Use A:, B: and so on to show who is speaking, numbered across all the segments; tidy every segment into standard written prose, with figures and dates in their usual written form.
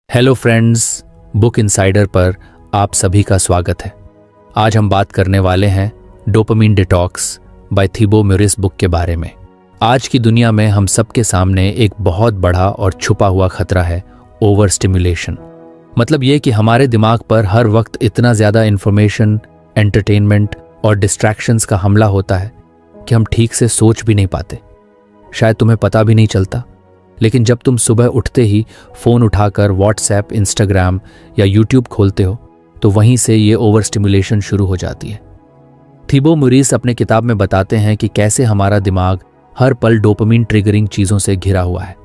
A: Hello friends, book insider पर आप सभी का स्वागत है। आज हम बात करने वाले हैं डोपामिन डिटॉक्स बाय थिबो म्यूरिस बुक के बारे में। आज की दुनिया में हम सबके सामने एक बहुत बड़ा और छुपा हुआ खतरा है, ओवर स्टिमुलेशन। मतलब ये कि हमारे दिमाग पर हर वक्त इतना ज़्यादा इंफॉर्मेशन, एंटरटेनमेंट और डिस्ट्रैक्शंस का हमला होता है कि हम ठीक से सोच भी नहीं पाते। शायद तुम्हें पता भी नहीं चलता, लेकिन जब तुम सुबह उठते ही फ़ोन उठाकर व्हाट्सएप, इंस्टाग्राम या यूट्यूब खोलते हो तो वहीं से ये ओवर स्टिमुलेशन शुरू हो जाती है। थिबो म्यूरिस अपने किताब में बताते हैं कि कैसे हमारा दिमाग हर पल डोपामिन ट्रिगरिंग चीज़ों से घिरा हुआ है।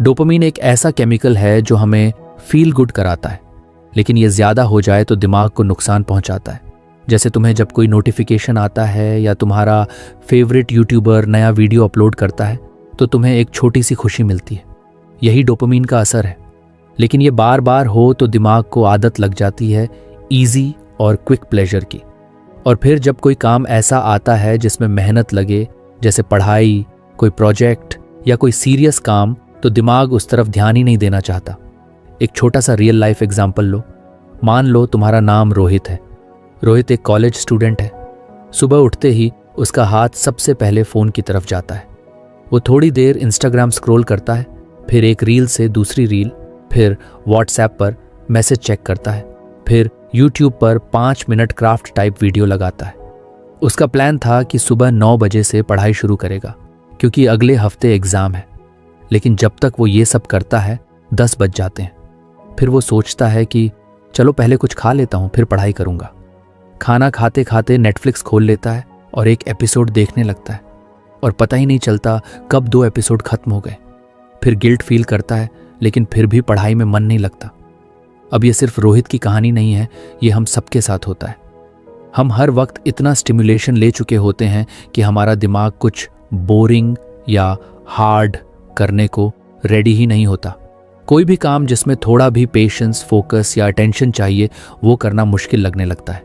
A: डोपामिन एक ऐसा केमिकल है जो हमें फील गुड कराता है, लेकिन ये ज़्यादा हो जाए तो दिमाग को नुकसान पहुंचाता है। जैसे तुम्हें जब कोई नोटिफिकेशन आता है या तुम्हारा फेवरेट यूट्यूबर नया वीडियो अपलोड करता है तो तुम्हें एक छोटी सी खुशी मिलती है। यही डोपामिन का असर है। लेकिन ये बार बार हो तो दिमाग को आदत लग जाती है इजी और क्विक प्लेजर की। और फिर जब कोई काम ऐसा आता है जिसमें मेहनत लगे, जैसे पढ़ाई, कोई प्रोजेक्ट या कोई सीरियस काम, तो दिमाग उस तरफ ध्यान ही नहीं देना चाहता। एक छोटा सा रियल लाइफ एग्जाम्पल लो। मान लो तुम्हारा नाम रोहित है। रोहित एक कॉलेज स्टूडेंट है। सुबह उठते ही उसका हाथ सबसे पहले फ़ोन की तरफ जाता है। वो थोड़ी देर इंस्टाग्राम स्क्रॉल करता है, फिर एक रील से दूसरी रील, फिर व्हाट्सएप पर मैसेज चेक करता है, फिर यूट्यूब पर 5 मिनट क्राफ्ट टाइप वीडियो लगाता है। उसका प्लान था कि सुबह 9 बजे से पढ़ाई शुरू करेगा क्योंकि अगले हफ्ते एग्ज़ाम है। लेकिन जब तक वो ये सब करता है 10 बज जाते हैं। फिर वो सोचता है कि चलो पहले कुछ खा लेता हूँ, फिर पढ़ाई करूँगा। खाना खाते खाते नेटफ्लिक्स खोल लेता है और एक एपिसोड देखने लगता है और पता ही नहीं चलता कब 2 एपिसोड खत्म हो गए। फिर गिल्ट फील करता है, लेकिन फिर भी पढ़ाई में मन नहीं लगता। अब ये सिर्फ रोहित की कहानी नहीं है, ये हम सबके साथ होता है। हम हर वक्त इतना स्टिमुलेशन ले चुके होते हैं कि हमारा दिमाग कुछ बोरिंग या हार्ड करने को रेडी ही नहीं होता। कोई भी काम जिसमें थोड़ा भी पेशेंस, फोकस या अटेंशन चाहिए, वो करना मुश्किल लगने लगता है।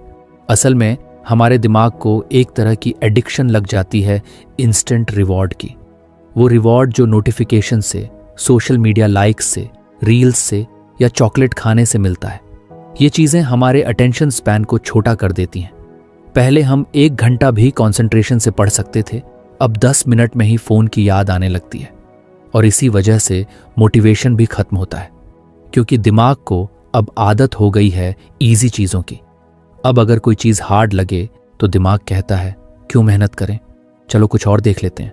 A: असल में हमारे दिमाग को एक तरह की एडिक्शन लग जाती है इंस्टेंट रिवॉर्ड की। वो रिवॉर्ड जो नोटिफिकेशन से, सोशल मीडिया लाइक्स से, रील्स से या चॉकलेट खाने से मिलता है। ये चीज़ें हमारे अटेंशन स्पैन को छोटा कर देती हैं। पहले हम 1 घंटा भी कंसंट्रेशन से पढ़ सकते थे, अब 10 मिनट में ही फ़ोन की याद आने लगती है। और इसी वजह से मोटिवेशन भी खत्म होता है, क्योंकि दिमाग को अब आदत हो गई है ईजी चीज़ों की। अब अगर कोई चीज़ हार्ड लगे तो दिमाग कहता है क्यों मेहनत करें, चलो कुछ और देख लेते हैं।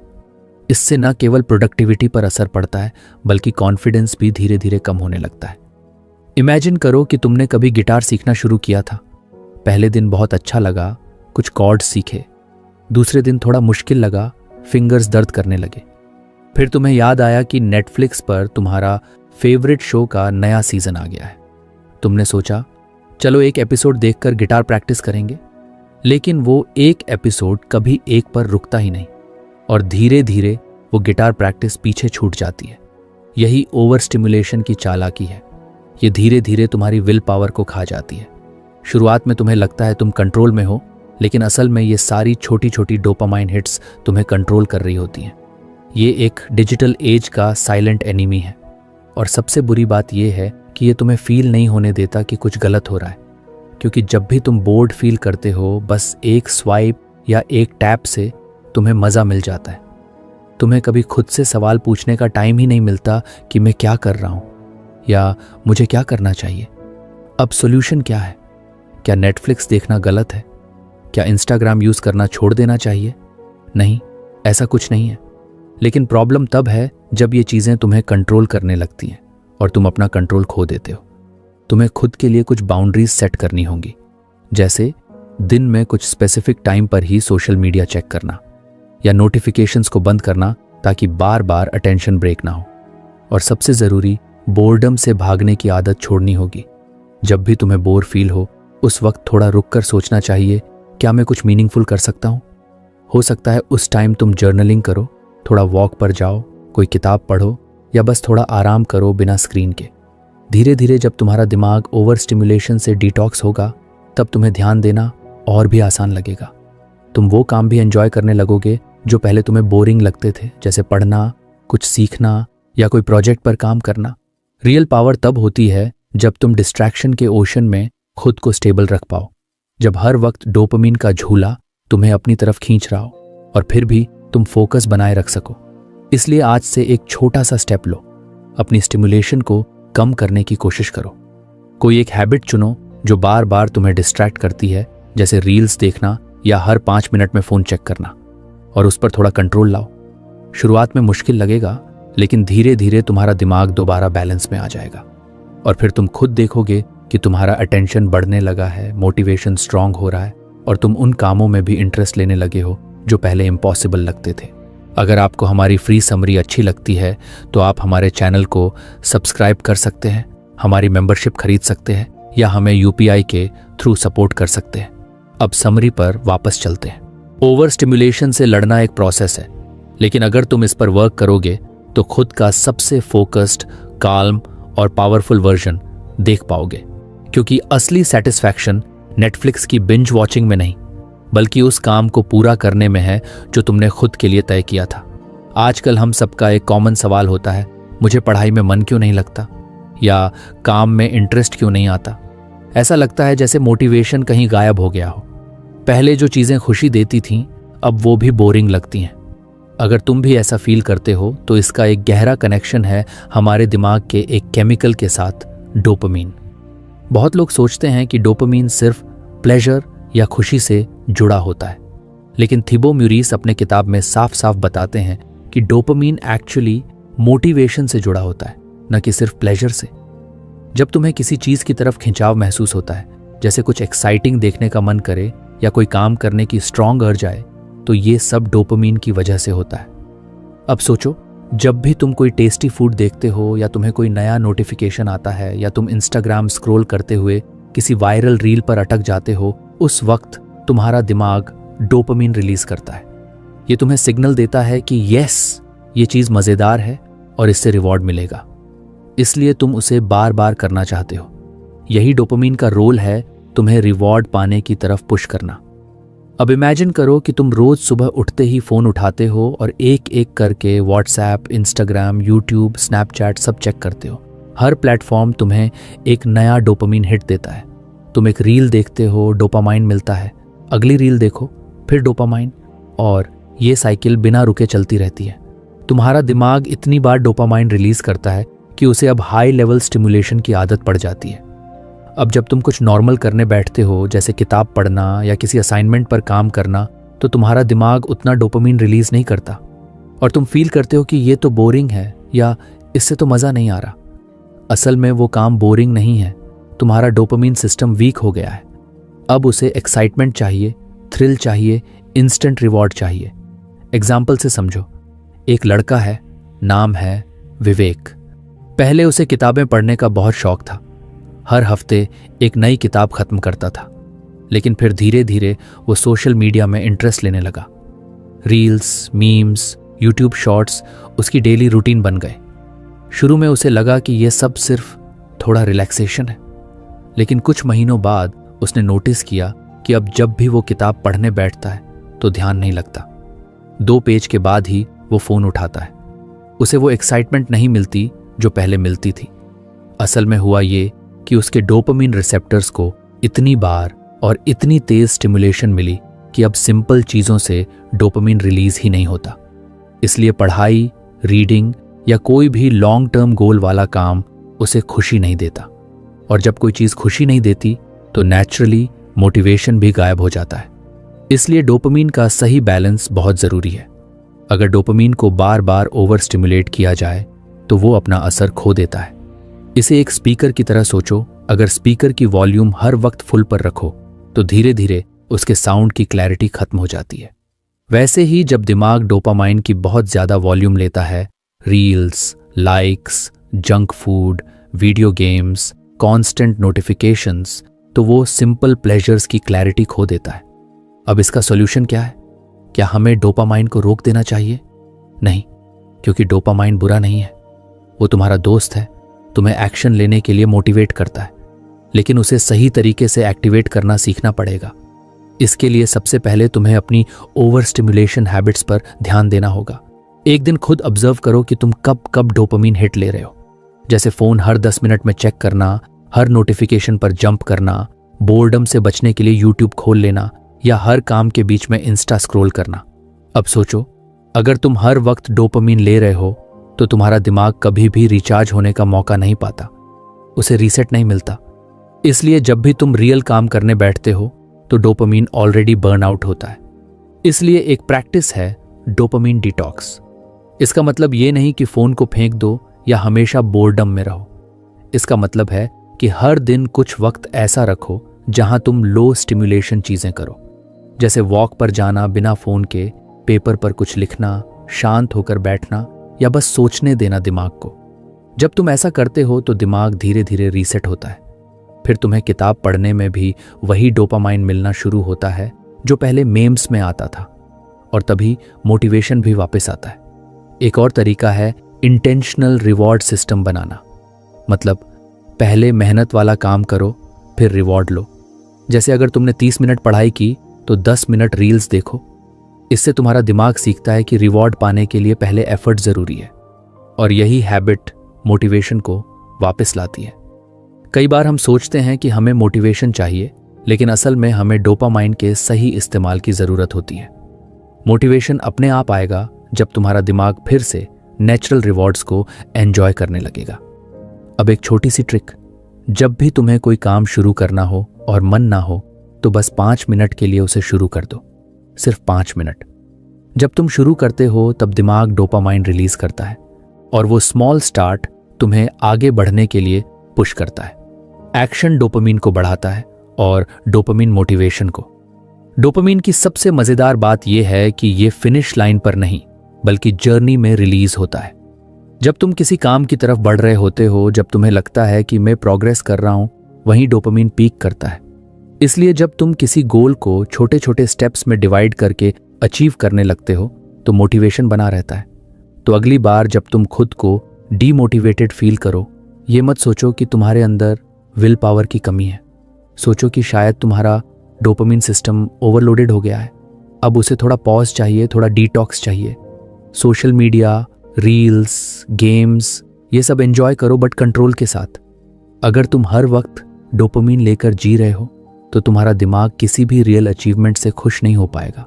A: इससे न केवल प्रोडक्टिविटी पर असर पड़ता है, बल्कि कॉन्फिडेंस भी धीरे धीरे कम होने लगता है। इमेजिन करो कि तुमने कभी गिटार सीखना शुरू किया था। पहले दिन बहुत अच्छा लगा, कुछ कॉर्ड्स सीखे। दूसरे दिन थोड़ा मुश्किल लगा, फिंगर्स दर्द करने लगे। फिर तुम्हें याद आया कि नेटफ्लिक्स पर तुम्हारा फेवरेट शो का नया सीजन आ गया है। तुमने सोचा चलो एक एपिसोड देखकर गिटार प्रैक्टिस करेंगे। लेकिन वो एक एपिसोड कभी एक पर रुकता ही नहीं और धीरे धीरे वो गिटार प्रैक्टिस पीछे छूट जाती है। यही ओवर स्टिमुलेशन की चालाकी है। ये धीरे धीरे तुम्हारी विल पावर को खा जाती है। शुरुआत में तुम्हें लगता है तुम कंट्रोल में हो, लेकिन असल में ये सारी छोटी छोटी डोपामाइन हिट्स तुम्हें कंट्रोल कर रही होती हैं। ये एक डिजिटल एज का साइलेंट एनिमी है। और सबसे बुरी बात यह है कि ये तुम्हें फील नहीं होने देता कि कुछ गलत हो रहा है, क्योंकि जब भी तुम बोर्ड फील करते हो, बस एक स्वाइप या एक टैप से तुम्हें मज़ा मिल जाता है। तुम्हें कभी खुद से सवाल पूछने का टाइम ही नहीं मिलता कि मैं क्या कर रहा हूँ या मुझे क्या करना चाहिए। अब सॉल्यूशन क्या है? क्या नेटफ्लिक्स देखना गलत है? क्या इंस्टाग्राम यूज़ करना छोड़ देना चाहिए? नहीं, ऐसा कुछ नहीं है। लेकिन प्रॉब्लम तब है जब ये चीज़ें तुम्हें कंट्रोल करने लगती हैं और तुम अपना कंट्रोल खो देते हो। तुम्हें खुद के लिए कुछ बाउंड्रीज सेट करनी होंगी, जैसे दिन में कुछ स्पेसिफिक टाइम पर ही सोशल मीडिया चेक करना या नोटिफिकेशंस को बंद करना, ताकि बार बार अटेंशन ब्रेक ना हो। और सबसे ज़रूरी, बोर्डम से भागने की आदत छोड़नी होगी। जब भी तुम्हें बोर फील हो, उस वक्त थोड़ा रुक कर सोचना चाहिए, क्या मैं कुछ मीनिंगफुल कर सकता हूँ? हो सकता है उस टाइम तुम जर्नलिंग करो, थोड़ा वॉक पर जाओ, कोई किताब पढ़ो या बस थोड़ा आराम करो बिना स्क्रीन के। धीरे धीरे जब तुम्हारा दिमाग ओवर स्टिमुलेशन से डिटॉक्स होगा, तब तुम्हें ध्यान देना और भी आसान लगेगा। तुम वो काम भी एंजॉय करने लगोगे जो पहले तुम्हें बोरिंग लगते थे, जैसे पढ़ना, कुछ सीखना या कोई प्रोजेक्ट पर काम करना। रियल पावर तब होती है जब तुम डिस्ट्रैक्शन के ओशन में खुद को स्टेबल रख पाओ, जब हर वक्त डोपामिन का झूला तुम्हें अपनी तरफ खींच रहा हो और फिर भी तुम फोकस बनाए रख सको। इसलिए आज से एक छोटा सा स्टेप लो, अपनी स्टिमुलेशन को कम करने की कोशिश करो। कोई एक हैबिट चुनो जो बार बार तुम्हें डिस्ट्रैक्ट करती है, जैसे रील्स देखना या हर 5 मिनट में फ़ोन चेक करना, और उस पर थोड़ा कंट्रोल लाओ। शुरुआत में मुश्किल लगेगा, लेकिन धीरे धीरे तुम्हारा दिमाग दोबारा बैलेंस में आ जाएगा और फिर तुम खुद देखोगे कि तुम्हारा अटेंशन बढ़ने लगा है, मोटिवेशन स्ट्रांग हो रहा है और तुम उन कामों में भी इंटरेस्ट लेने लगे हो जो पहले इम्पॉसिबल लगते थे। अगर आपको हमारी फ्री समरी अच्छी लगती है तो आप हमारे चैनल को सब्सक्राइब कर सकते हैं, हमारी मेंबरशिप खरीद सकते हैं या हमें UPI के थ्रू सपोर्ट कर सकते हैं। अब समरी पर वापस चलते हैं। ओवर स्टिमुलेशन से लड़ना एक प्रोसेस है, लेकिन अगर तुम इस पर वर्क करोगे तो खुद का सबसे फोकस्ड, काल्म और पावरफुल वर्जन देख पाओगे। क्योंकि असली सेटिस्फैक्शन नेटफ्लिक्स की बिंज वॉचिंग में नहीं, बल्कि उस काम को पूरा करने में है जो तुमने खुद के लिए तय किया था। आजकल हम सबका एक कॉमन सवाल होता है, मुझे पढ़ाई में मन क्यों नहीं लगता, या काम में इंटरेस्ट क्यों नहीं आता। ऐसा लगता है जैसे मोटिवेशन कहीं गायब हो गया हो। पहले जो चीज़ें खुशी देती थीं, अब वो भी बोरिंग लगती हैं। अगर तुम भी ऐसा फील करते हो तो इसका एक गहरा कनेक्शन है हमारे दिमाग के एक केमिकल के साथ, डोपामीन। बहुत लोग सोचते हैं कि डोपामीन सिर्फ प्लेजर या खुशी से जुड़ा होता है, लेकिन थिबो म्यूरिस अपने किताब में साफ साफ बताते हैं कि डोपामीन एक्चुअली मोटिवेशन से जुड़ा होता है, न कि सिर्फ प्लेजर से। जब तुम्हें किसी चीज़ की तरफ खिंचाव महसूस होता है, जैसे कुछ एक्साइटिंग देखने का मन करे या कोई काम करने की स्ट्रॉन्ग अर्ज आए, तो ये सब डोपामीन की वजह से होता है। अब सोचो, जब भी तुम कोई टेस्टी फूड देखते हो या तुम्हें कोई नया नोटिफिकेशन आता है या तुम इंस्टाग्राम स्क्रॉल करते हुए किसी वायरल रील पर अटक जाते हो, उस वक्त तुम्हारा दिमाग डोपामीन रिलीज करता है। ये तुम्हें सिग्नल देता है कि यस, ये चीज़ मज़ेदार है और इससे रिवॉर्ड मिलेगा, इसलिए तुम उसे बार बार करना चाहते हो। यही डोपामीन का रोल है, तुम्हें रिवॉर्ड पाने की तरफ पुश करना। अब इमेजिन करो कि तुम रोज सुबह उठते ही फ़ोन उठाते हो और एक एक करके व्हाट्सएप, इंस्टाग्राम, यूट्यूब, स्नैपचैट सब चेक करते हो। हर प्लेटफॉर्म तुम्हें एक नया डोपामीन हिट देता है। तुम एक रील देखते हो, डोपामाइन मिलता है, अगली रील देखो, फिर डोपामाइन, और ये साइकिल बिना रुके चलती रहती है। तुम्हारा दिमाग इतनी बार डोपामाइन रिलीज करता है कि उसे अब हाई लेवल स्टिमुलेशन की आदत पड़ जाती है। अब जब तुम कुछ नॉर्मल करने बैठते हो, जैसे किताब पढ़ना या किसी असाइनमेंट पर काम करना, तो तुम्हारा दिमाग उतना डोपामीन रिलीज नहीं करता और तुम फील करते हो कि ये तो बोरिंग है या इससे तो मज़ा नहीं आ रहा। असल में वो काम बोरिंग नहीं है, तुम्हारा डोपामीन सिस्टम वीक हो गया है। अब उसे एक्साइटमेंट चाहिए, थ्रिल चाहिए, इंस्टेंट रिवॉर्ड चाहिए। एग्जाम्पल से समझो, एक लड़का है, नाम है विवेक। पहले उसे किताबें पढ़ने का बहुत शौक था, हर हफ्ते एक नई किताब खत्म करता था। लेकिन फिर धीरे धीरे वो सोशल मीडिया में इंटरेस्ट लेने लगा। रील्स, मीम्स, यूट्यूब शॉर्ट्स उसकी डेली रूटीन बन गए। शुरू में उसे लगा कि ये सब सिर्फ थोड़ा रिलैक्सेशन है, लेकिन कुछ महीनों बाद उसने नोटिस किया कि अब जब भी वो किताब पढ़ने बैठता है तो ध्यान नहीं लगता। 2 पेज के बाद ही वो फ़ोन उठाता है। उसे वो एक्साइटमेंट नहीं मिलती जो पहले मिलती थी। असल में हुआ ये कि उसके डोपामीन रिसेप्टर्स को इतनी बार और इतनी तेज स्टिमुलेशन मिली कि अब सिंपल चीज़ों से डोपामीन रिलीज ही नहीं होता। इसलिए पढ़ाई, रीडिंग या कोई भी लॉन्ग टर्म गोल वाला काम उसे खुशी नहीं देता, और जब कोई चीज़ खुशी नहीं देती तो नेचुरली मोटिवेशन भी गायब हो जाता है। इसलिए डोपामीन का सही बैलेंस बहुत ज़रूरी है। अगर डोपामीन को बार बार ओवर स्टिमुलेट किया जाए तो वो अपना असर खो देता है। इसे एक स्पीकर की तरह सोचो। अगर स्पीकर की वॉल्यूम हर वक्त फुल पर रखो तो धीरे धीरे उसके साउंड की क्लैरिटी खत्म हो जाती है। वैसे ही जब दिमाग डोपामाइन की बहुत ज़्यादा वॉल्यूम लेता है, reels, likes, junk food, video games, constant notifications, तो वो सिंपल प्लेजर्स की क्लैरिटी खो देता है। अब इसका सॉल्यूशन क्या है? क्या हमें डोपामाइन को रोक देना चाहिए? नहीं, क्योंकि डोपामाइन बुरा नहीं है। वो तुम्हारा दोस्त है, तुम्हें एक्शन लेने के लिए मोटिवेट करता है, लेकिन उसे सही तरीके से एक्टिवेट करना सीखना पड़ेगा। इसके लिए सबसे पहले तुम्हें अपनी ओवर स्टिमुलेशन हैबिट्स पर ध्यान देना होगा। एक दिन खुद ऑब्जर्व करो कि तुम कब कब डोपामीन हिट ले रहे हो। जैसे फ़ोन हर 10 मिनट में चेक करना, हर नोटिफिकेशन पर जंप करना, बोर्डम से बचने के लिए यूट्यूब खोल लेना या हर काम के बीच में इंस्टा स्क्रॉल करना। अब सोचो, अगर तुम हर वक्त डोपामीन ले रहे हो तो तुम्हारा दिमाग कभी भी रिचार्ज होने का मौका नहीं पाता, उसे रीसेट नहीं मिलता। इसलिए जब भी तुम रियल काम करने बैठते हो तो डोपामीन ऑलरेडी बर्न आउट होता है। इसलिए एक प्रैक्टिस है डोपामीन डिटॉक्स। इसका मतलब ये नहीं कि फ़ोन को फेंक दो या हमेशा बोर्डम में रहो। इसका मतलब है कि हर दिन कुछ वक्त ऐसा रखो जहां तुम लो स्टिमुलेशन चीज़ें करो, जैसे वॉक पर जाना बिना फ़ोन के, पेपर पर कुछ लिखना, शांत होकर बैठना या बस सोचने देना दिमाग को। जब तुम ऐसा करते हो तो दिमाग धीरे धीरे रीसेट होता है। फिर तुम्हें किताब पढ़ने में भी वही डोपामाइन मिलना शुरू होता है जो पहले मेम्स में आता था, और तभी मोटिवेशन भी वापस आता है। एक और तरीका है इंटेंशनल रिवॉर्ड सिस्टम बनाना। मतलब पहले मेहनत वाला काम करो, फिर रिवॉर्ड लो। जैसे अगर तुमने 30 मिनट पढ़ाई की तो 10 मिनट रील्स देखो। इससे तुम्हारा दिमाग सीखता है कि रिवॉर्ड पाने के लिए पहले एफर्ट ज़रूरी है, और यही हैबिट मोटिवेशन को वापस लाती है। कई बार हम सोचते हैं कि हमें मोटिवेशन चाहिए, लेकिन असल में हमें डोपामाइन के सही इस्तेमाल की ज़रूरत होती है। मोटिवेशन अपने आप आएगा जब तुम्हारा दिमाग फिर से नेचुरल रिवॉर्ड्स को एंजॉय करने लगेगा। अब एक छोटी सी ट्रिक, जब भी तुम्हें कोई काम शुरू करना हो और मन ना हो तो बस 5 मिनट के लिए उसे शुरू कर दो, सिर्फ 5 मिनट। जब तुम शुरू करते हो तब दिमाग डोपामाइन रिलीज करता है, और वो स्मॉल स्टार्ट तुम्हें आगे बढ़ने के लिए पुश करता है। एक्शन डोपामीन को बढ़ाता है और डोपामीन मोटिवेशन को। डोपामीन की सबसे मजेदार बात यह है कि ये फिनिश लाइन पर नहीं बल्कि जर्नी में रिलीज होता है। जब तुम किसी काम की तरफ बढ़ रहे होते हो, जब तुम्हें लगता है कि मैं प्रोग्रेस कर रहा हूं, वहीं डोपामीन पीक करता है। इसलिए जब तुम किसी गोल को छोटे छोटे स्टेप्स में डिवाइड करके अचीव करने लगते हो तो मोटिवेशन बना रहता है। तो अगली बार जब तुम खुद को डीमोटिवेटेड फील करो, ये मत सोचो कि तुम्हारे अंदर विल पावर की कमी है। सोचो कि शायद तुम्हारा डोपामीन सिस्टम ओवरलोडेड हो गया है, अब उसे थोड़ा पॉज चाहिए, थोड़ा डिटॉक्स चाहिए। सोशल मीडिया, रील्स, गेम्स, ये सब एंजॉय करो बट कंट्रोल के साथ। अगर तुम हर वक्त डोपामीन लेकर जी रहे हो तो तुम्हारा दिमाग किसी भी रियल अचीवमेंट से खुश नहीं हो पाएगा।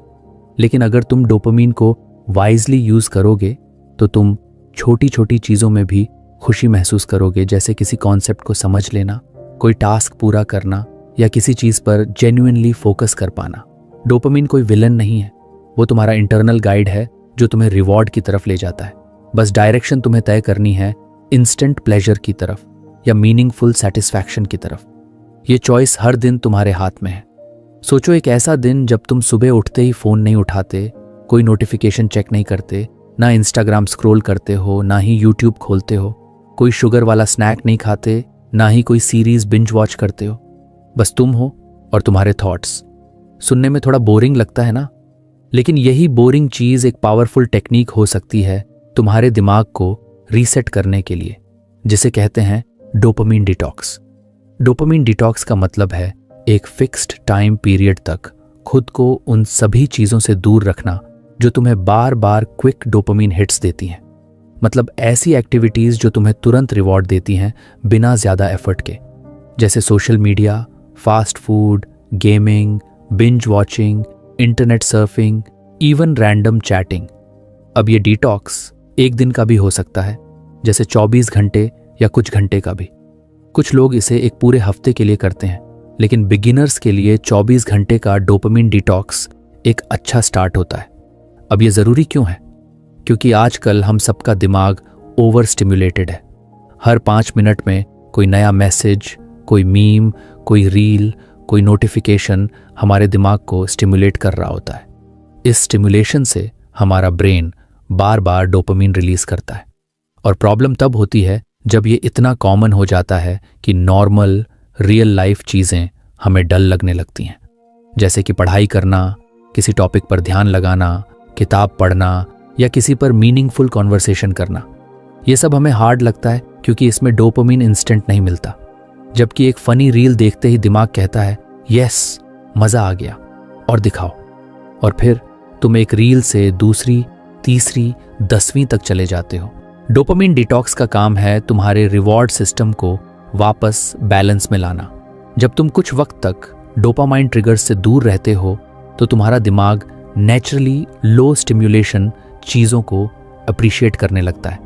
A: लेकिन अगर तुम डोपामीन को वाइजली यूज करोगे तो तुम छोटी छोटी चीज़ों में भी खुशी महसूस करोगे, जैसे किसी कॉन्सेप्ट को समझ लेना, कोई टास्क पूरा करना या किसी चीज़ पर जेन्युइनली फोकस कर पाना। डोपामीन कोई विलन नहीं है, वो तुम्हारा इंटरनल गाइड है जो तुम्हें रिवॉर्ड की तरफ ले जाता है। बस डायरेक्शन तुम्हें तय करनी है, इंस्टेंट प्लेजर की तरफ या मीनिंगफुल सेटिस्फैक्शन की तरफ। ये चॉइस हर दिन तुम्हारे हाथ में है। सोचो एक ऐसा दिन जब तुम सुबह उठते ही फ़ोन नहीं उठाते, कोई नोटिफिकेशन चेक नहीं करते, ना इंस्टाग्राम स्क्रॉल करते हो, ना ही यूट्यूब खोलते हो, कोई शुगर वाला स्नैक नहीं खाते, ना ही कोई सीरीज बिंज वॉच करते हो। बस तुम हो और तुम्हारे थॉट्स। सुनने में थोड़ा बोरिंग लगता है ना, लेकिन यही बोरिंग चीज़ एक पावरफुल टेक्निक हो सकती है तुम्हारे दिमाग को रीसेट करने के लिए, जिसे कहते हैं डोपामीन डिटॉक्स। डोपामीन डिटॉक्स का मतलब है एक फिक्स्ड टाइम पीरियड तक खुद को उन सभी चीज़ों से दूर रखना जो तुम्हें बार बार क्विक डोपामीन हिट्स देती हैं। मतलब ऐसी एक्टिविटीज़ जो तुम्हें तुरंत रिवॉर्ड देती हैं बिना ज़्यादा एफर्ट के, जैसे social media, fast food, gaming, binge watching, internet surfing, even random chatting. अब ये डिटॉक्स एक दिन का भी हो सकता है, जैसे 24 घंटे या कुछ घंटे का भी। कुछ लोग इसे एक पूरे हफ्ते के लिए करते हैं, लेकिन बिगिनर्स के लिए 24 घंटे का डोपामीन डिटॉक्स एक अच्छा स्टार्ट होता है। अब ये ज़रूरी क्यों है? क्योंकि आजकल हम सबका दिमाग ओवर स्टिमुलेटेड है। हर 5 मिनट में कोई नया मैसेज, कोई मीम, कोई रील, कोई नोटिफिकेशन हमारे दिमाग को स्टिमुलेट कर रहा होता है। इस स्टिमुलेशन से हमारा ब्रेन बार बार डोपामीन रिलीज करता है, और प्रॉब्लम तब होती है जब ये इतना कॉमन हो जाता है कि नॉर्मल रियल लाइफ चीज़ें हमें डल लगने लगती हैं, जैसे कि पढ़ाई करना, किसी टॉपिक पर ध्यान लगाना, किताब पढ़ना या किसी पर मीनिंगफुल कॉन्वर्सेशन करना। ये सब हमें हार्ड लगता है क्योंकि इसमें डोपामीन इंस्टेंट नहीं मिलता। जबकि एक फनी रील देखते ही दिमाग कहता है यस, मज़ा आ गया और दिखाओ, और फिर तुम एक रील से दूसरी, तीसरी, 10वीं तक चले जाते हो, डोपामिन डिटॉक्स का काम है तुम्हारे रिवॉर्ड सिस्टम को वापस बैलेंस में लाना। जब तुम कुछ वक्त तक डोपामाइन ट्रिगर्स से दूर रहते हो तो तुम्हारा दिमाग नेचुरली लो स्टिम्युलेशन चीज़ों को अप्रिशिएट करने लगता है,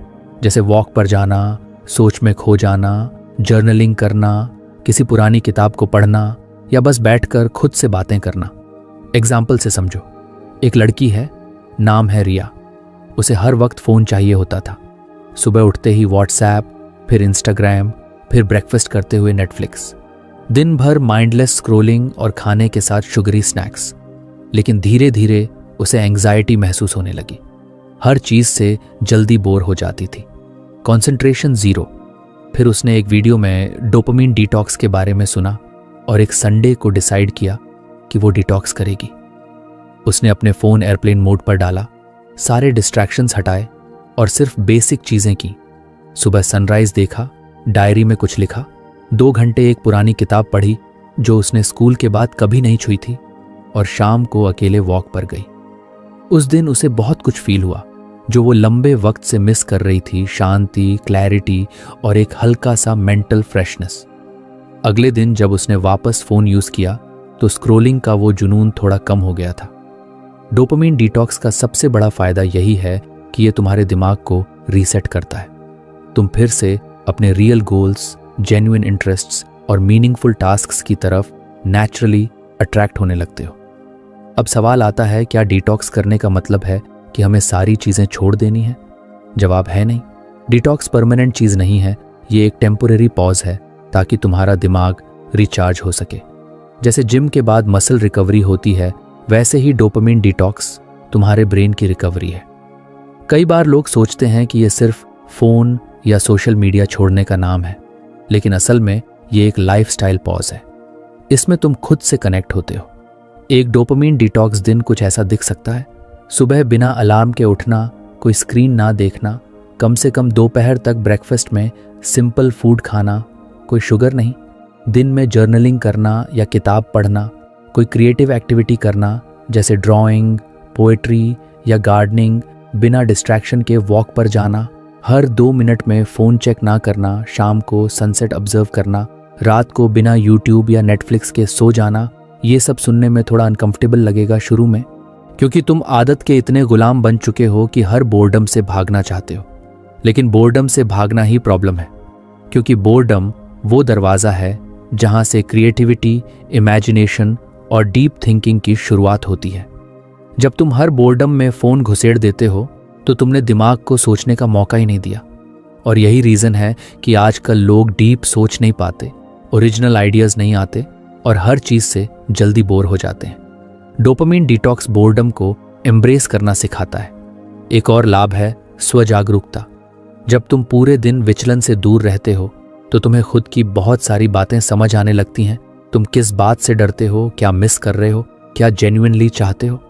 A: जैसे वॉक पर जाना, सोच में खो जाना, जर्नलिंग करना, किसी पुरानी किताब को पढ़ना या बस बैठकर खुद से बातें करना। एग्जाम्पल से समझो, एक लड़की है, नाम है रिया। उसे हर वक्त फ़ोन चाहिए होता था। सुबह उठते ही व्हाट्सएप, फिर इंस्टाग्राम, फिर ब्रेकफास्ट करते हुए नेटफ्लिक्स। दिन भर माइंडलेस स्क्रोलिंग और खाने के साथ शुगरी स्नैक्स। लेकिन धीरे धीरे उसे एंग्जाइटी महसूस होने लगी। हर चीज़ से जल्दी बोर हो जाती थी। Concentration zero. फिर उसने एक वीडियो में डोपामिन डिटॉक्स के बारे में सुना और एक संडे को डिसाइड किया कि वो डिटॉक्स करेगी। उसने अपने फ़ोन एयरप्लेन मोड पर डाला, सारे डिस्ट्रैक्शंस हटाए और सिर्फ बेसिक चीज़ें की। सुबह सनराइज देखा, डायरी में कुछ लिखा, 2 घंटे एक पुरानी किताब पढ़ी जो उसने स्कूल के बाद कभी नहीं छुई थी, और शाम को अकेले वॉक पर गई। उस दिन उसे बहुत कुछ फील हुआ जो वो लंबे वक्त से मिस कर रही थी, शांति, क्लैरिटी और एक हल्का सा मेंटल फ्रेशनेस। अगले दिन जब उसने वापस फ़ोन यूज़ किया तो स्क्रोलिंग का वो जुनून थोड़ा कम हो गया था। डोपामिन डिटॉक्स का सबसे बड़ा फ़ायदा यही है कि ये तुम्हारे दिमाग को रीसेट करता है। तुम फिर से अपने रियल गोल्स, जेन्युइन इंटरेस्ट्स और मीनिंगफुल टास्क्स की तरफ नेचुरली अट्रैक्ट होने लगते हो। अब सवाल आता है, क्या डिटॉक्स करने का मतलब है कि हमें सारी चीज़ें छोड़ देनी है? जवाब है नहीं। डिटॉक्स परमानेंट चीज़ नहीं है, ये एक टेम्पोरेरी पॉज है ताकि तुम्हारा दिमाग रिचार्ज हो सके। जैसे जिम के बाद मसल रिकवरी होती है, वैसे ही डोपामिन डिटॉक्स तुम्हारे ब्रेन की रिकवरी है। कई बार लोग सोचते हैं कि ये सिर्फ फ़ोन या सोशल मीडिया छोड़ने का नाम है, लेकिन असल में ये एक लाइफस्टाइल पॉज है। इसमें तुम खुद से कनेक्ट होते हो। एक डोपामिन डिटॉक्स दिन कुछ ऐसा दिख सकता है। सुबह बिना अलार्म के उठना, कोई स्क्रीन ना देखना, कम से कम दोपहर तक ब्रेकफास्ट में सिंपल फूड खाना, कोई शुगर नहीं। दिन में जर्नलिंग करना या किताब पढ़ना, कोई क्रिएटिव एक्टिविटी करना जैसे ड्राइंग, पोएट्री या गार्डनिंग, बिना डिस्ट्रैक्शन के वॉक पर जाना, हर 2 मिनट में फ़ोन चेक ना करना, शाम को सनसेट ऑब्जर्व करना, रात को बिना यूट्यूब या नेटफ्लिक्स के सो जाना। ये सब सुनने में थोड़ा अनकंफर्टेबल लगेगा शुरू में, क्योंकि तुम आदत के इतने गुलाम बन चुके हो कि हर बोर्डम से भागना चाहते हो। लेकिन बोर्डम से भागना ही प्रॉब्लम है, क्योंकि बोर्डम वो दरवाज़ा है जहाँ से क्रिएटिविटी, इमेजिनेशन और डीप थिंकिंग की शुरुआत होती है। जब तुम हर बोर्डम में फ़ोन घुसेड़ देते हो तो तुमने दिमाग को सोचने का मौका ही नहीं दिया। और यही रीज़न है कि आजकल लोग डीप सोच नहीं पाते, ओरिजिनल आइडियाज़ नहीं आते और हर चीज़ से जल्दी बोर हो जाते हैं। डोपामिन डिटॉक्स बोर्डम को एम्ब्रेस करना सिखाता है। एक और लाभ है स्वजागरूकता। जब तुम पूरे दिन विचलन से दूर रहते हो तो तुम्हें खुद की बहुत सारी बातें समझ आने लगती हैं। तुम किस बात से डरते हो, क्या मिस कर रहे हो, क्या जेन्युइनली चाहते हो।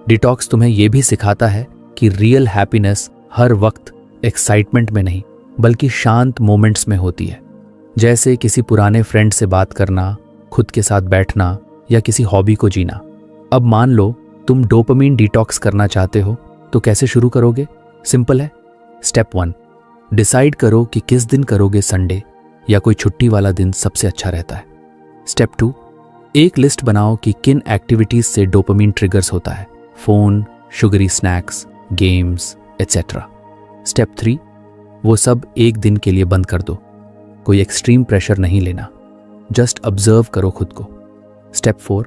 A: डिटॉक्स तुम्हें यह भी सिखाता है कि रियल हैप्पीनेस हर वक्त एक्साइटमेंट में नहीं बल्कि शांत मोमेंट्स में होती है, जैसे किसी पुराने फ्रेंड से बात करना, खुद के साथ बैठना या किसी हॉबी को जीना। अब मान लो तुम डोपामिन डिटॉक्स करना चाहते हो तो कैसे शुरू करोगे? सिंपल है। स्टेप 1, डिसाइड करो कि किस दिन करोगे। संडे या कोई छुट्टी वाला दिन सबसे अच्छा रहता है। स्टेप 2, एक लिस्ट बनाओ कि किन एक्टिविटीज से डोपामिन ट्रिगर्स होता है। Phone, sugary snacks, games etcetera. Step 3, वो सब एक दिन के लिए बंद कर दो। कोई एक्सट्रीम प्रेशर नहीं लेना, जस्ट ऑब्जर्व करो खुद को। स्टेप 4,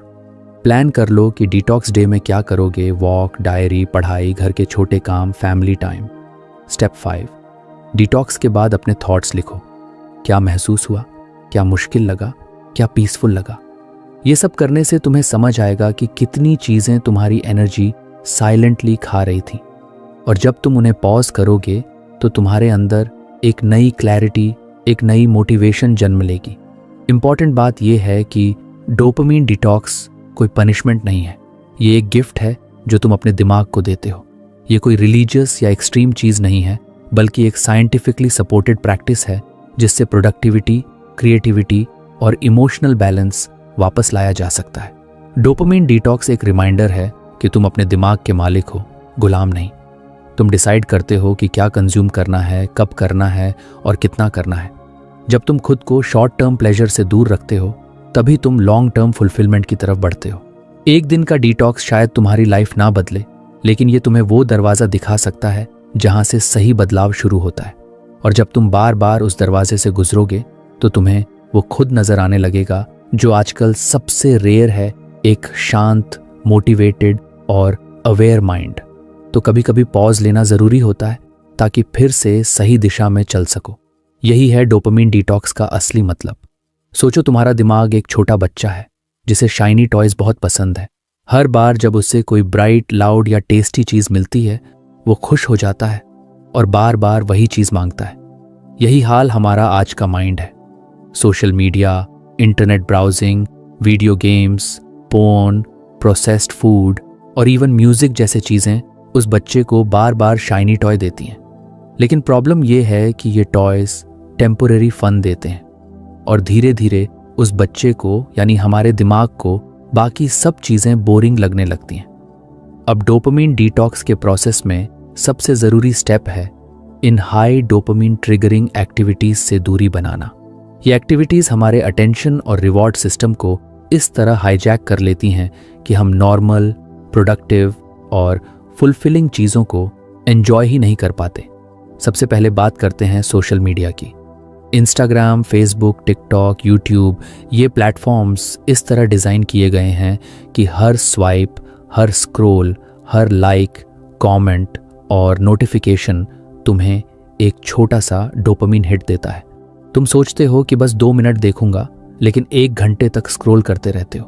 A: प्लान कर लो कि डिटॉक्स डे में क्या करोगे। वॉक, डायरी, पढ़ाई, घर के छोटे काम, फैमिली टाइम। स्टेप 5, डिटॉक्स के बाद अपने थॉट्स लिखो। क्या महसूस हुआ, क्या मुश्किल लगा, क्या पीसफुल लगा। ये सब करने से तुम्हें समझ आएगा कि कितनी चीज़ें तुम्हारी एनर्जी साइलेंटली खा रही थी, और जब तुम उन्हें पॉज करोगे तो तुम्हारे अंदर एक नई क्लैरिटी, एक नई मोटिवेशन जन्म लेगी। इंपॉर्टेंट बात यह है कि डोपामिन डिटॉक्स कोई पनिशमेंट नहीं है, ये एक गिफ्ट है जो तुम अपने दिमाग को देते हो। ये कोई रिलीजियस या एक्सट्रीम चीज़ नहीं है, बल्कि एक साइंटिफिकली सपोर्टेड प्रैक्टिस है जिससे प्रोडक्टिविटी, क्रिएटिविटी और इमोशनल बैलेंस वापस लाया जा सकता है। डोपामिन डिटॉक्स एक रिमाइंडर है कि तुम अपने दिमाग के मालिक हो, गुलाम नहीं। तुम डिसाइड करते हो कि क्या कंज्यूम करना है, कब करना है और कितना करना है। जब तुम खुद को शॉर्ट टर्म प्लेजर से दूर रखते हो तभी तुम लॉन्ग टर्म फुलफिलमेंट की तरफ बढ़ते हो। एक दिन का डिटॉक्स शायद तुम्हारी लाइफ ना बदले, लेकिन ये तुम्हें वो दरवाज़ा दिखा सकता है जहां से सही बदलाव शुरू होता है। और जब तुम बार बार उस दरवाजे से गुजरोगे तो तुम्हें वो खुद नजर आने लगेगा जो आजकल सबसे रेयर है, एक शांत, मोटिवेटेड और अवेयर माइंड। तो कभी कभी पॉज लेना ज़रूरी होता है ताकि फिर से सही दिशा में चल सको। यही है डोपामिन डिटॉक्स का असली मतलब। सोचो तुम्हारा दिमाग एक छोटा बच्चा है जिसे शाइनी टॉयज बहुत पसंद है। हर बार जब उसे कोई ब्राइट, लाउड या टेस्टी चीज़ मिलती है वो खुश हो जाता है और बार बार वही चीज़ मांगता है। यही हाल हमारा आज का माइंड है। Social media, internet browsing, video games, porn, processed food और इवन म्यूजिक जैसे चीज़ें उस बच्चे को बार बार शाइनी टॉय देती हैं। लेकिन प्रॉब्लम यह है कि ये टॉयज टेम्पोरेरी फन देते हैं और धीरे धीरे उस बच्चे को यानी हमारे दिमाग को बाकी सब चीज़ें बोरिंग लगने लगती हैं। अब डोपामिन डिटॉक्स के प्रोसेस में सबसे ज़रूरी स्टेप है इन हाई डोपामिन ट्रिगरिंग एक्टिविटीज़ से दूरी बनाना। ये एक्टिविटीज़ हमारे अटेंशन और रिवॉर्ड सिस्टम को इस तरह हाईजैक कर लेती हैं कि हम नॉर्मल, प्रोडक्टिव और फुलफिलिंग चीज़ों को एंजॉय ही नहीं कर पाते। सबसे पहले बात करते हैं सोशल मीडिया की। इंस्टाग्राम, फेसबुक, टिकटॉक, यूट्यूब, ये प्लेटफॉर्म्स इस तरह डिज़ाइन किए गए हैं कि हर स्वाइप, हर स्क्रॉल, हर लाइक, कमेंट और नोटिफिकेशन तुम्हें एक छोटा सा डोपामिन हिट देता है। तुम सोचते हो कि बस 2 मिनट देखूंगा, लेकिन 1 घंटे तक स्क्रॉल करते रहते हो।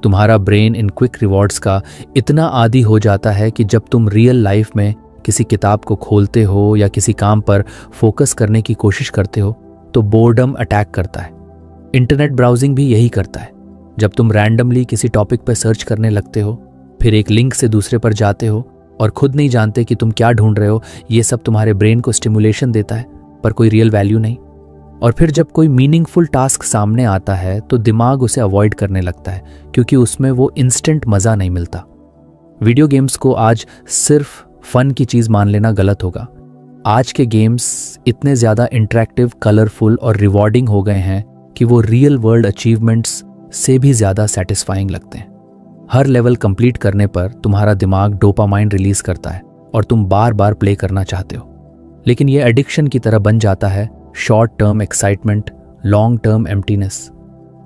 A: तुम्हारा ब्रेन इन क्विक रिवॉर्ड्स का इतना आदी हो जाता है कि जब तुम रियल लाइफ में किसी किताब को खोलते हो या किसी काम पर फोकस करने की कोशिश करते हो तो बोर्डम अटैक करता है। इंटरनेट ब्राउजिंग भी यही करता है। जब तुम रैंडमली किसी टॉपिक पर सर्च करने लगते हो, फिर एक लिंक से दूसरे पर जाते हो और खुद नहीं जानते कि तुम क्या ढूंढ रहे हो, ये सब तुम्हारे ब्रेन को स्टिमुलेशन देता है पर कोई रियल वैल्यू नहीं। और फिर जब कोई मीनिंगफुल टास्क सामने आता है तो दिमाग उसे अवॉइड करने लगता है क्योंकि उसमें वो इंस्टेंट मज़ा नहीं मिलता। वीडियो गेम्स को आज सिर्फ फन की चीज़ मान लेना गलत होगा। आज के गेम्स इतने ज़्यादा इंटरेक्टिव, कलरफुल और रिवॉर्डिंग हो गए हैं कि वो रियल वर्ल्ड अचीवमेंट्स से भी ज़्यादा सेटिस्फाइंग लगते हैं। हर लेवल कंप्लीट करने पर तुम्हारा दिमाग डोपामाइन रिलीज करता है और तुम बार बार प्ले करना चाहते हो। लेकिन ये एडिक्शन की तरह बन जाता है short term excitement, long term emptiness.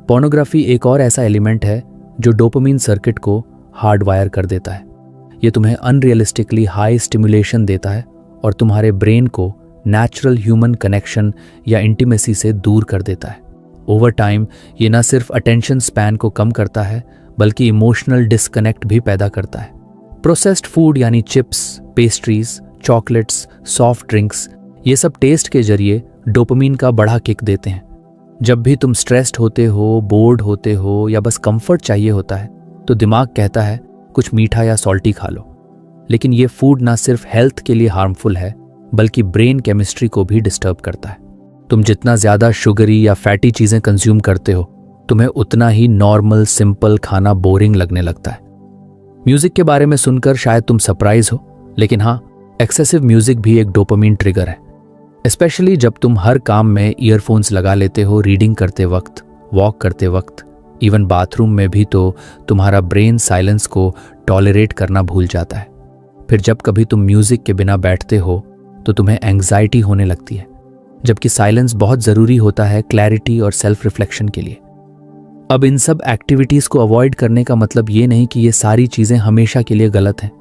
A: Pornography एक और ऐसा एलिमेंट है जो डोपामिन सर्किट को हार्ड वायर कर देता है। ये तुम्हें अनरियलिस्टिकली हाई स्टिमुलेशन देता है और तुम्हारे ब्रेन को नेचुरल ह्यूमन कनेक्शन या इंटीमेसी से दूर कर देता है। ओवर टाइम ये न सिर्फ अटेंशन स्पैन को कम करता है बल्कि इमोशनल डिस्कनेक्ट भी पैदा करता है। प्रोसेस्ड फूड यानी chips, pastries, chocolates, soft drinks, ये सब टेस्ट के जरिए डोपामिन का बड़ा किक देते हैं। जब भी तुम स्ट्रेस्ड होते हो, बोर्ड होते हो या बस कंफर्ट चाहिए होता है तो दिमाग कहता है कुछ मीठा या सॉल्टी खा लो। लेकिन ये फूड ना सिर्फ हेल्थ के लिए हार्मफुल है बल्कि ब्रेन केमिस्ट्री को भी डिस्टर्ब करता है। तुम जितना ज़्यादा शुगरी या फैटी चीज़ें कंज्यूम करते हो तुम्हें उतना ही नॉर्मल, सिंपल खाना बोरिंग लगने लगता है। म्यूज़िक के बारे में सुनकर शायद तुम सरप्राइज हो, लेकिन हाँ, एक्सेसिव म्यूज़िक भी एक डोपामिन ट्रिगर है। स्पेशली जब तुम हर काम में ईयरफोन्स लगा लेते हो, रीडिंग करते वक्त, वॉक करते वक्त, इवन बाथरूम में भी तो तुम्हारा ब्रेन साइलेंस को टॉलरेट करना भूल जाता है। फिर जब कभी तुम म्यूज़िक के बिना बैठते हो तो तुम्हें एंग्जाइटी होने लगती है, जबकि साइलेंस बहुत ज़रूरी होता है क्लैरिटी और सेल्फ रिफ्लेक्शन के लिए। अब इन सब एक्टिविटीज़ को अवॉइड करने का मतलब ये नहीं कि ये सारी चीज़ें हमेशा के लिए गलत हैं।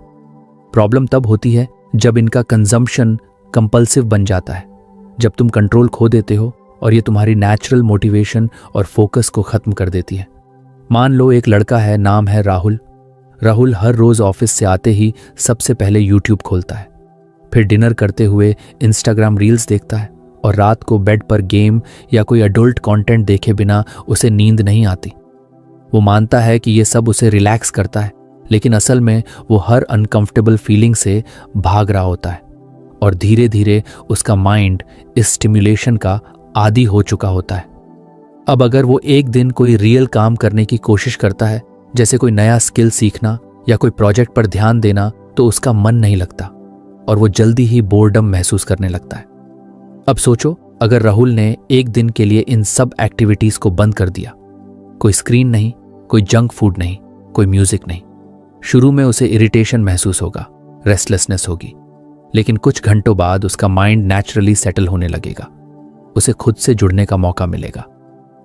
A: प्रॉब्लम तब होती है जब इनका कंजम्पशन कंपल्सिव बन जाता है, जब तुम कंट्रोल खो देते हो और ये तुम्हारी नेचुरल मोटिवेशन और फोकस को ख़त्म कर देती है। मान लो एक लड़का है, नाम है राहुल। राहुल हर रोज़ ऑफिस से आते ही सबसे पहले यूट्यूब खोलता है, फिर डिनर करते हुए इंस्टाग्राम रील्स देखता है और रात को बेड पर गेम या कोई अडल्ट कंटेंट देखे बिना उसे नींद नहीं आती। वो मानता है कि ये सब उसे रिलैक्स करता है, लेकिन असल में वो हर अनकंफर्टेबल फीलिंग से भाग रहा होता है और धीरे धीरे उसका माइंड इस स्टिमुलेशन का आदी हो चुका होता है। अब अगर वो एक दिन कोई रियल काम करने की कोशिश करता है, जैसे कोई नया स्किल सीखना या कोई प्रोजेक्ट पर ध्यान देना, तो उसका मन नहीं लगता। और वो जल्दी ही बोर्डम महसूस करने लगता है। अब सोचो, अगर राहुल ने एक दिन के लिए इन सब एक्टिविटीज को बंद कर दिया, कोई स्क्रीन नहीं, कोई जंक फूड नहीं, कोई म्यूजिक नहीं। शुरू में उसे इरिटेशन महसूस होगा, रेस्टलेसनेस होगी, लेकिन कुछ घंटों बाद उसका माइंड नेचुरली सेटल होने लगेगा। उसे खुद से जुड़ने का मौका मिलेगा।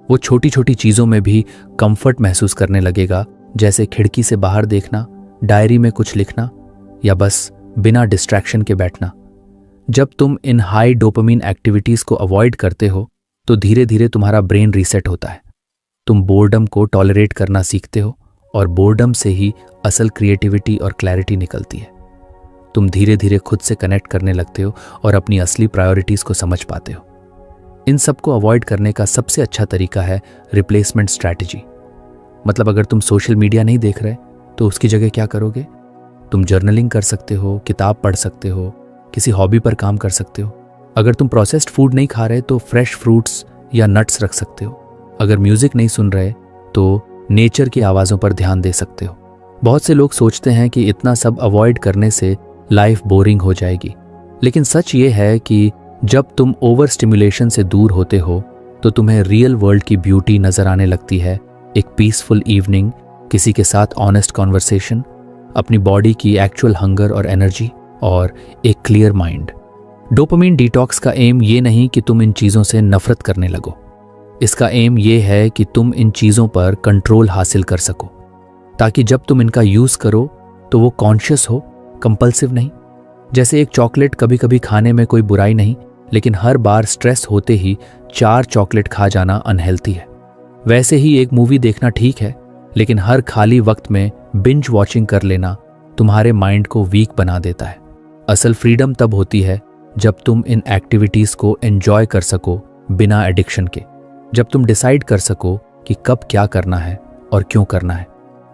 A: वो छोटी छोटी चीजों में भी कंफर्ट महसूस करने लगेगा, जैसे खिड़की से बाहर देखना, डायरी में कुछ लिखना या बस बिना डिस्ट्रैक्शन के बैठना। जब तुम इन हाई डोपामिन एक्टिविटीज को अवॉइड करते हो तो धीरे धीरे तुम्हारा ब्रेन रीसेट होता है। तुम बोर्डम को टॉलरेट करना सीखते हो और बोर्डम से ही असल क्रिएटिविटी और क्लैरिटी निकलती है। तुम धीरे धीरे खुद से कनेक्ट करने लगते हो और अपनी असली प्रायोरिटीज को समझ पाते हो। इन सब को अवॉइड करने का सबसे अच्छा तरीका है रिप्लेसमेंट स्ट्रैटेजी। मतलब अगर तुम सोशल मीडिया नहीं देख रहे तो उसकी जगह क्या करोगे? तुम जर्नलिंग कर सकते हो, किताब पढ़ सकते हो, किसी हॉबी पर काम कर सकते हो। अगर तुम प्रोसेस्ड फूड नहीं खा रहे तो फ्रेश फ्रूट्स या नट्स रख सकते हो। अगर म्यूजिक नहीं सुन रहे तो नेचर की आवाज़ों पर ध्यान दे सकते हो। बहुत से लोग सोचते हैं कि इतना सब अवॉइड करने से लाइफ बोरिंग हो जाएगी, लेकिन सच ये है कि जब तुम ओवर स्टिमुलेशन से दूर होते हो तो तुम्हें रियल वर्ल्ड की ब्यूटी नजर आने लगती है। एक पीसफुल इवनिंग, किसी के साथ ऑनेस्ट कॉन्वर्सेशन, अपनी बॉडी की एक्चुअल हंगर और एनर्जी और एक क्लियर माइंड। डोपामिन डिटॉक्स का एम ये नहीं कि तुम इन चीज़ों से नफरत करने लगो। इसका एम ये है कि तुम इन चीज़ों पर कंट्रोल हासिल कर सको, ताकि जब तुम इनका यूज़ करो तो वो कॉन्शियस हो, कंपल्सिव नहीं। जैसे एक चॉकलेट कभी कभी खाने में कोई बुराई नहीं, लेकिन हर बार स्ट्रेस होते ही 4 चॉकलेट खा जाना अनहेल्थी है। वैसे ही एक मूवी देखना ठीक है, लेकिन हर खाली वक्त में बिंज वॉचिंग कर लेना तुम्हारे माइंड को वीक बना देता है। असल फ्रीडम तब होती है जब तुम इन एक्टिविटीज को एंजॉय कर सको बिना एडिक्शन के, जब तुम डिसाइड कर सको कि कब क्या करना है और क्यों करना है।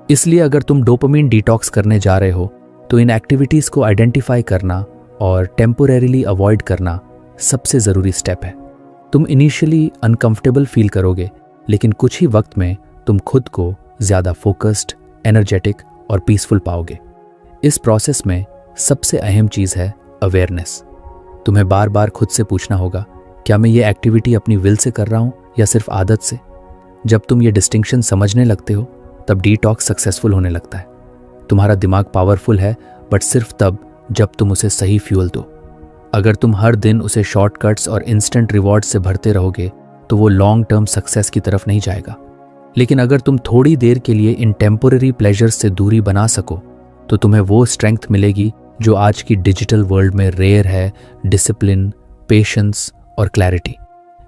A: इसलिए अगर तुम डोपामिन डिटॉक्स करने जा रहे हो तो इन एक्टिविटीज को आइडेंटिफाई करना और टेम्पोरेरीली अवॉइड करना सबसे ज़रूरी स्टेप है। तुम इनिशियली अनकंफर्टेबल फील करोगे, लेकिन कुछ ही वक्त में तुम खुद को ज़्यादा फोकस्ड, एनर्जेटिक और पीसफुल पाओगे। इस प्रोसेस में सबसे अहम चीज़ है अवेयरनेस। तुम्हें बार बार खुद से पूछना होगा, क्या मैं ये एक्टिविटी अपनी विल से कर रहा हूँ या सिर्फ आदत से? जब तुम ये डिस्टिंक्शन समझने लगते हो तब डिटॉक्स सक्सेसफुल होने लगता है। तुम्हारा दिमाग पावरफुल है, बट सिर्फ तब जब तुम उसे सही फ्यूल दो। अगर तुम हर दिन उसे शॉर्टकट्स और इंस्टेंट रिवॉर्ड से भरते रहोगे तो वो लॉन्ग टर्म सक्सेस की तरफ नहीं जाएगा। लेकिन अगर तुम थोड़ी देर के लिए इन टेम्पोररी प्लेजर्स से दूरी बना सको तो तुम्हें वो स्ट्रेंथ मिलेगी जो आज की डिजिटल वर्ल्ड में रेयर है, डिसिप्लिन, पेशेंस और क्लैरिटी।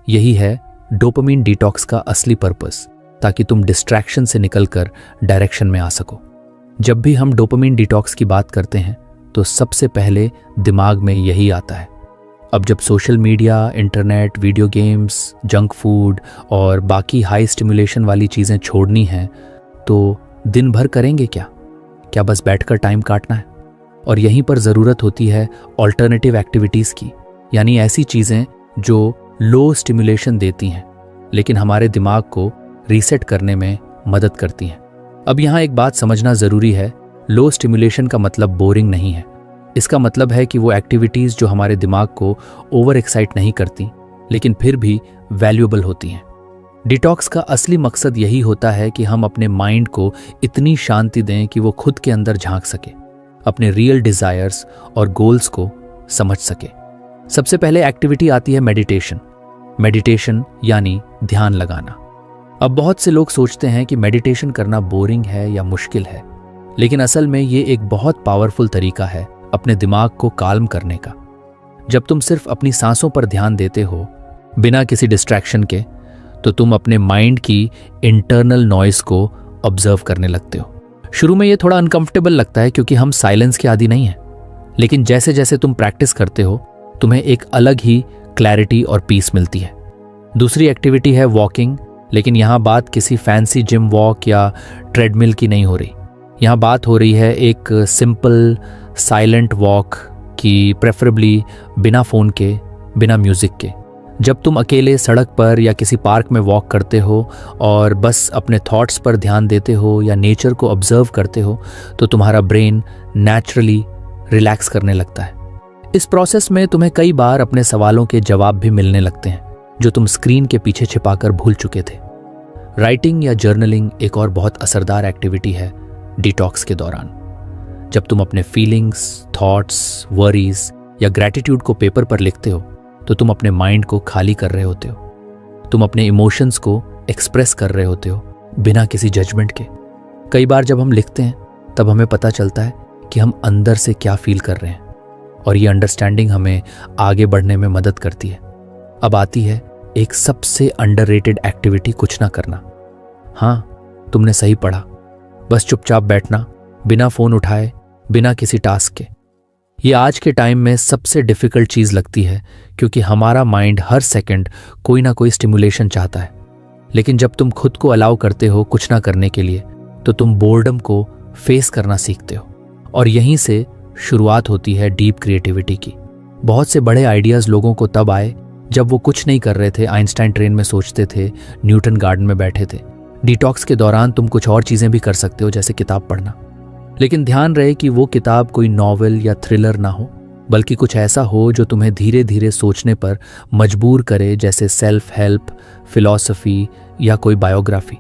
A: यही है डोपामिन डिटॉक्स का असली पर्पस, ताकि तुम डिस्ट्रैक्शन से निकलकर डायरेक्शन में आ सको। जब भी हम डोपामिन डिटॉक्स की बात करते हैं तो सबसे पहले दिमाग में यही आता है। अब जब social media, internet, video games, junk food और बाकी हाई स्टिमुलेशन वाली चीज़ें छोड़नी हैं तो दिन भर करेंगे क्या? क्या बस बैठकर टाइम काटना है? और यहीं पर ज़रूरत होती है ऑल्टरनेटिव एक्टिविटीज़ की, यानी ऐसी चीज़ें जो लो स्टिमुलेशन देती हैं लेकिन हमारे दिमाग को रीसेट करने में मदद करती हैं। अब यहाँ एक बात समझना ज़रूरी है, लो स्टिमुलेशन का मतलब बोरिंग नहीं है। इसका मतलब है कि वो एक्टिविटीज़ जो हमारे दिमाग को ओवर एक्साइट नहीं करती लेकिन फिर भी वैल्यूएबल होती हैं। डिटॉक्स का असली मकसद यही होता है कि हम अपने माइंड को इतनी शांति दें कि वो खुद के अंदर झांक सके, अपने रियल डिज़ायर्स और गोल्स को समझ सके। सबसे पहले एक्टिविटी आती है मेडिटेशन। मेडिटेशन यानी ध्यान लगाना। अब बहुत से लोग सोचते हैं कि मेडिटेशन करना बोरिंग है या मुश्किल है, लेकिन असल में ये एक बहुत पावरफुल तरीका है अपने दिमाग को काल्म करने का। जब तुम सिर्फ अपनी सांसों पर ध्यान देते हो बिना किसी डिस्ट्रैक्शन के, तो तुम अपने माइंड की इंटरनल नॉइस को ऑब्जर्व करने लगते हो। शुरू में ये थोड़ा अनकंफर्टेबल लगता है क्योंकि हम साइलेंस के आदी नहीं हैं, लेकिन जैसे जैसे तुम प्रैक्टिस करते हो तुम्हें एक अलग ही क्लैरिटी और पीस मिलती है। दूसरी एक्टिविटी है वॉकिंग, लेकिन यहाँ बात किसी फैंसी जिम वॉक या ट्रेडमिल की नहीं हो रही। यहाँ बात हो रही है एक सिंपल साइलेंट वॉक की, प्रेफरेबली बिना फ़ोन के, बिना म्यूज़िक के। जब तुम अकेले सड़क पर या किसी पार्क में वॉक करते हो और बस अपने थॉट्स पर ध्यान देते हो या नेचर को ऑब्जर्व करते हो तो तुम्हारा ब्रेन नेचुरली रिलैक्स करने लगता है। इस प्रोसेस में तुम्हें कई बार अपने सवालों के जवाब भी मिलने लगते हैं जो तुम स्क्रीन के पीछे छिपाकर भूल चुके थे। राइटिंग या जर्नलिंग एक और बहुत असरदार एक्टिविटी है डिटॉक्स के दौरान। जब तुम अपने फीलिंग्स, थॉट्स, वरीज या ग्रैटिट्यूड को पेपर पर लिखते हो तो तुम अपने माइंड को खाली कर रहे होते हो। तुम अपने इमोशंस को एक्सप्रेस कर रहे होते हो बिना किसी जजमेंट के। कई बार जब हम लिखते हैं तब हमें पता चलता है कि हम अंदर से क्या फील कर रहे हैं, और ये अंडरस्टैंडिंग हमें आगे बढ़ने में मदद करती है। अब आती है एक सबसे अंडररेटेड एक्टिविटी, कुछ ना करना। हाँ, तुमने सही पढ़ा, बस चुपचाप बैठना, बिना फोन उठाए, बिना किसी टास्क के। ये आज के टाइम में सबसे डिफिकल्ट चीज लगती है क्योंकि हमारा माइंड हर सेकंड कोई ना कोई स्टिमुलेशन चाहता है। लेकिन जब तुम खुद को अलाउ करते हो कुछ ना करने के लिए तो तुम बोर्डम को फेस करना सीखते हो, और यहीं से शुरुआत होती है डीप क्रिएटिविटी की। बहुत से बड़े आइडियाज लोगों को तब आए जब वो कुछ नहीं कर रहे थे, आइंस्टाइन ट्रेन में सोचते थे, न्यूटन गार्डन में बैठे थे। डिटॉक्स के दौरान तुम कुछ और चीजें भी कर सकते हो, जैसे किताब पढ़ना। लेकिन ध्यान रहे कि वो किताब कोई नॉवेल या थ्रिलर ना हो, बल्कि कुछ ऐसा हो जो तुम्हें धीरे धीरे सोचने पर मजबूर करे, जैसे सेल्फ हेल्प, फिलॉसफी या कोई बायोग्राफी।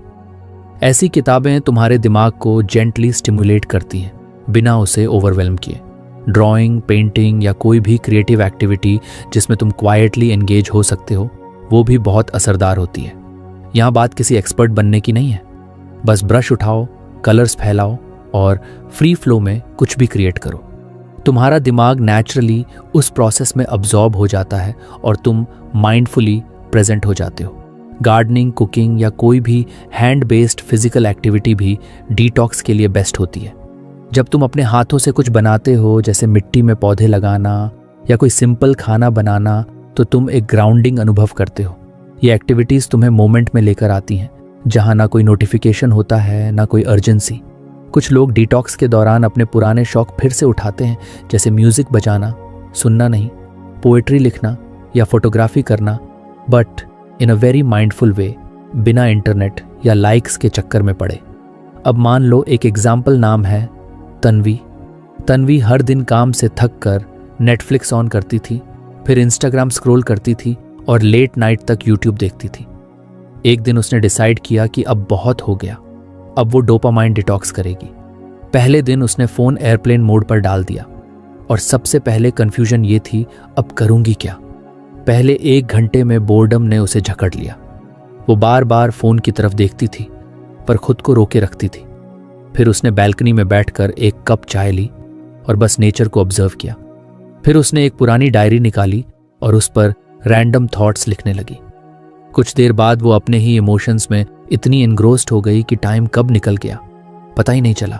A: ऐसी किताबें तुम्हारे दिमाग को जेंटली स्टिमुलेट करती हैं बिना उसे ओवरवेल्म किए। ड्राइंग, पेंटिंग या कोई भी क्रिएटिव एक्टिविटी जिसमें तुम क्वाइटली एंगेज हो सकते हो, वो भी बहुत असरदार होती है। यहाँ बात किसी एक्सपर्ट बनने की नहीं है, बस ब्रश उठाओ, कलर्स फैलाओ और फ्री फ्लो में कुछ भी क्रिएट करो। तुम्हारा दिमाग नेचुरली उस प्रोसेस में अब्जॉर्ब हो जाता है और तुम माइंडफुली प्रेजेंट हो जाते हो। गार्डनिंग, कुकिंग या कोई भी हैंड बेस्ड फिजिकल एक्टिविटी भी डिटॉक्स के लिए बेस्ट होती है। जब तुम अपने हाथों से कुछ बनाते हो, जैसे मिट्टी में पौधे लगाना या कोई सिंपल खाना बनाना, तो तुम एक ग्राउंडिंग अनुभव करते हो। ये एक्टिविटीज तुम्हें मोमेंट में लेकर आती हैं, जहां ना कोई नोटिफिकेशन होता है, ना कोई अर्जेंसी। कुछ लोग डिटॉक्स के दौरान अपने पुराने शौक फिर से उठाते हैं, जैसे म्यूजिक बजाना, सुनना नहीं, पोएट्री लिखना या फोटोग्राफी करना, but in a very mindful way, बिना इंटरनेट या लाइक्स के चक्कर में पड़े। अब मान लो एक एग्जाम्पल नाम है तन्वी। तन्वी हर दिन काम से थक कर नेटफ्लिक्स ऑन करती थी, फिर इंस्टाग्राम स्क्रॉल करती थी और लेट नाइट तक यूट्यूब देखती थी। एक दिन उसने डिसाइड किया कि अब बहुत हो गया, अब वो डोपामाइन डिटॉक्स करेगी। पहले दिन उसने फोन एयरप्लेन मोड पर डाल दिया और सबसे पहले कंफ्यूजन ये थी, अब करूंगी क्या। पहले 1 घंटे में बोर्डम ने उसे जकड़ लिया। वो बार बार फोन की तरफ देखती थी पर खुद को रोके रखती थी। फिर उसने बैल्कनी में बैठकर एक कप चाय ली और बस नेचर को ऑब्जर्व किया। फिर उसने एक पुरानी डायरी निकाली और उस पर रैंडम थॉट्स लिखने लगी। कुछ देर बाद वो अपने ही इमोशंस में इतनी एनग्रोस्ड हो गई कि टाइम कब निकल गया पता ही नहीं चला।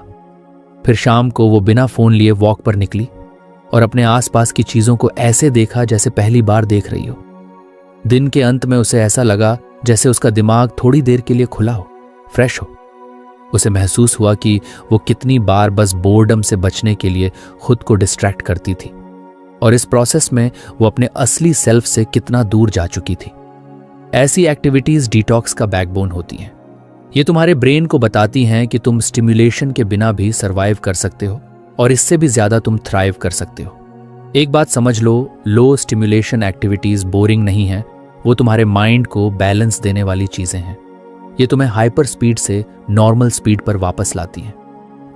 A: फिर शाम को वो बिना फोन लिए वॉक पर निकली और अपने आसपास की चीजों को ऐसे देखा जैसे पहली बार देख रही हो। दिन के अंत में उसे ऐसा लगा जैसे उसका दिमाग थोड़ी देर के लिए खुला हो, फ्रेश हो। उसे महसूस हुआ कि वो कितनी बार बस बोर्डम से बचने के लिए खुद को डिस्ट्रैक्ट करती थी, और इस प्रोसेस में वो अपने असली सेल्फ से कितना दूर जा चुकी थी। ऐसी एक्टिविटीज डिटॉक्स का बैकबोन होती हैं। ये तुम्हारे ब्रेन को बताती हैं कि तुम स्टिमुलेशन के बिना भी सर्वाइव कर सकते हो और इससे भी ज्यादा तुम थ्राइव कर सकते हो। एक बात समझ लो, लो स्टिमुलेशन एक्टिविटीज बोरिंग नहीं है, वो तुम्हारे माइंड को बैलेंस देने वाली चीजें हैं। ये तुम्हें हाइपर स्पीड से नॉर्मल स्पीड पर वापस लाती हैं,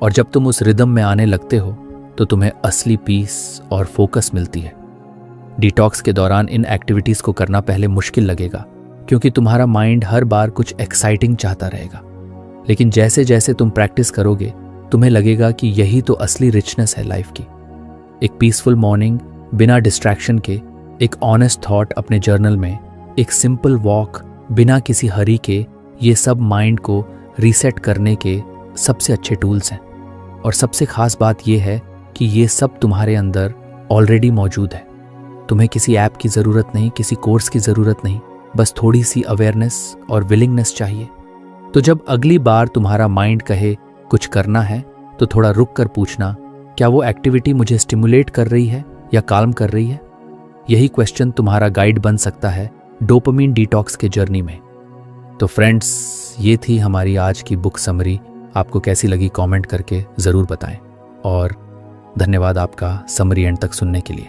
A: और जब तुम उस रिदम में आने लगते हो तो तुम्हें असली पीस और फोकस मिलती है। डिटॉक्स के दौरान इन एक्टिविटीज को करना पहले मुश्किल लगेगा क्योंकि तुम्हारा माइंड हर बार कुछ एक्साइटिंग चाहता रहेगा, लेकिन जैसे जैसे तुम प्रैक्टिस करोगे तुम्हें लगेगा कि यही तो असली रिचनेस है लाइफ की। एक पीसफुल मॉर्निंग बिना डिस्ट्रैक्शन के, एक ऑनेस्ट थॉट अपने जर्नल में, एक सिंपल वॉक बिना किसी हरी के, ये सब माइंड को रीसेट करने के सबसे अच्छे टूल्स हैं। और सबसे खास बात यह है कि ये सब तुम्हारे अंदर ऑलरेडी मौजूद है। तुम्हें किसी ऐप की ज़रूरत नहीं, किसी कोर्स की ज़रूरत नहीं, बस थोड़ी सी अवेयरनेस और विलिंगनेस चाहिए। तो जब अगली बार तुम्हारा माइंड कहे कुछ करना है तो थोड़ा रुक कर पूछना, क्या वो एक्टिविटी मुझे स्टिमुलेट कर रही है या काल्म कर रही है। यही क्वेश्चन तुम्हारा गाइड बन सकता है डोपामाइन डिटॉक्स के जर्नी में। तो फ्रेंड्स, ये थी हमारी आज की बुक समरी। आपको कैसी लगी कमेंट करके ज़रूर बताएं, और धन्यवाद आपका समरी एंड तक सुनने के लिए।